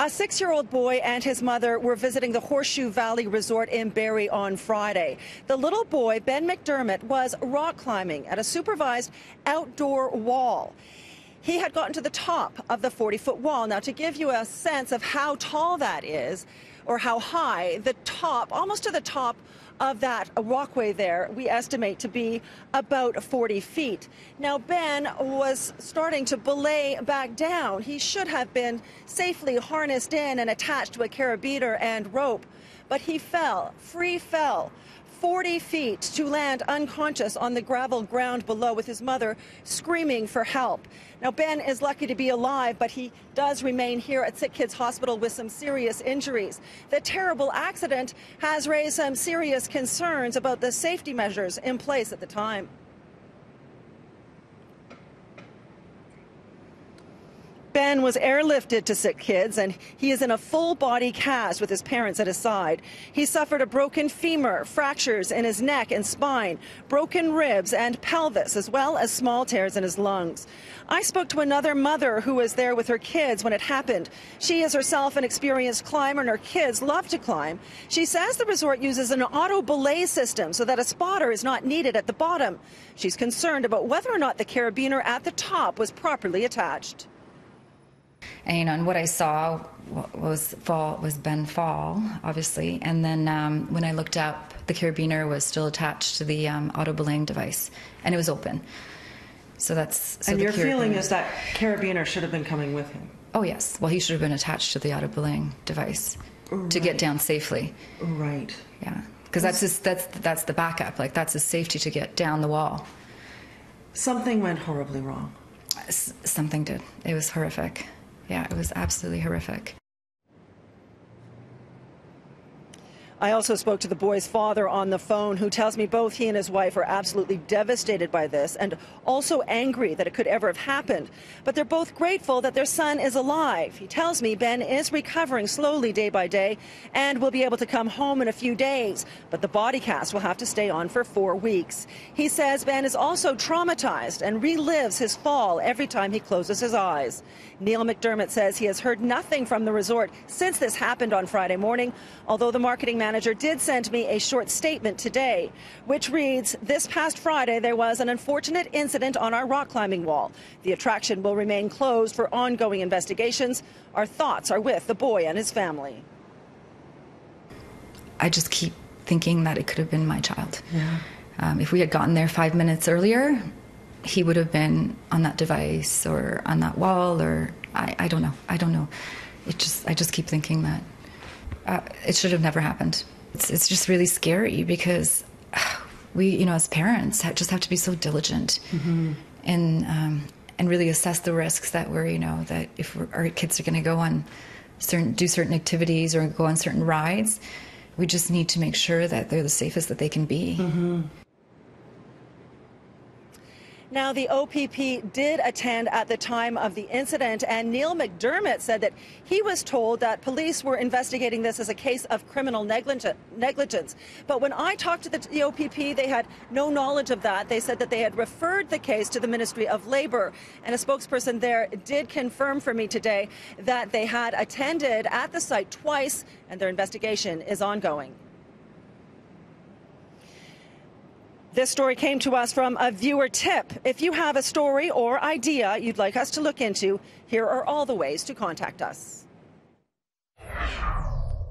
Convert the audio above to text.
A 6-year-old boy and his mother were visiting the Horseshoe Valley Resort in Barrie on Friday. The little boy, Ben McDermott, was rock climbing at a supervised outdoor wall. He had gotten to the top of the 40-foot wall. Now, to give you a sense of how tall that is, or how high, the top, almost to the top of that walkway there, we estimate to be about 40 feet. Now, Ben was starting to belay back down. He should have been safely harnessed in and attached to a carabiner and rope, but he fell, free fell, 40 feet to land unconscious on the gravel ground below with his mother screaming for help. Now, Ben is lucky to be alive, but he does remain here at Sick Kids Hospital with some serious injuries. The terrible accident has raised some serious concerns about the safety measures in place at the time. Ben was airlifted to Sick Kids, and he is in a full-body cast with his parents at his side. He suffered a broken femur, fractures in his neck and spine, broken ribs and pelvis, as well as small tears in his lungs. I spoke to another mother who was there with her kids when it happened. She is herself an experienced climber, and her kids love to climb. She says the resort uses an auto belay system so that a spotter is not needed at the bottom. She's concerned about whether or not the carabiner at the top was properly attached. And, and what I saw was Ben fall, obviously. And then when I looked up, the carabiner was still attached to the auto belaying device, and it was open. So that's. So and your feeling is that carabiner should have been coming with him? Oh yes. Well, he should have been attached to the auto belaying device to get down safely. Right. Yeah, because that's the backup. Like, that's his safety to get down the wall. Something went horribly wrong. Something did. It was horrific. Yeah, it was absolutely horrific. I also spoke to the boy's father on the phone, who tells me both he and his wife are absolutely devastated by this and also angry that it could ever have happened. But they're both grateful that their son is alive. He tells me Ben is recovering slowly day by day and will be able to come home in a few days. But the body cast will have to stay on for 4 weeks. He says Ben is also traumatized and relives his fall every time he closes his eyes. Neil McDermott says he has heard nothing from the resort since this happened on Friday morning, although the marketing manager did send me a short statement today, which reads, "This past Friday, there was an unfortunate incident on our rock climbing wall. The attraction will remain closed for ongoing investigations. Our thoughts are with the boy and his family." I just keep thinking that it could have been my child. Yeah. If we had gotten there 5 minutes earlier, he would have been on that device or on that wall, or I don't know. I don't know. I just keep thinking that it should have never happened. It's just really scary because we, as parents, just have to be so diligent and really assess the risks that that if our kids are going to go on do certain activities or go on certain rides, we just need to make sure that they're the safest that they can be. Now, the OPP did attend at the time of the incident, and Neil McDermott said that he was told that police were investigating this as a case of criminal negligence. But when I talked to the OPP, they had no knowledge of that. They said that they had referred the case to the Ministry of Labour, and a spokesperson there did confirm for me today that they had attended at the site twice, and their investigation is ongoing. This story came to us from a viewer tip. If you have a story or idea you'd like us to look into, here are all the ways to contact us.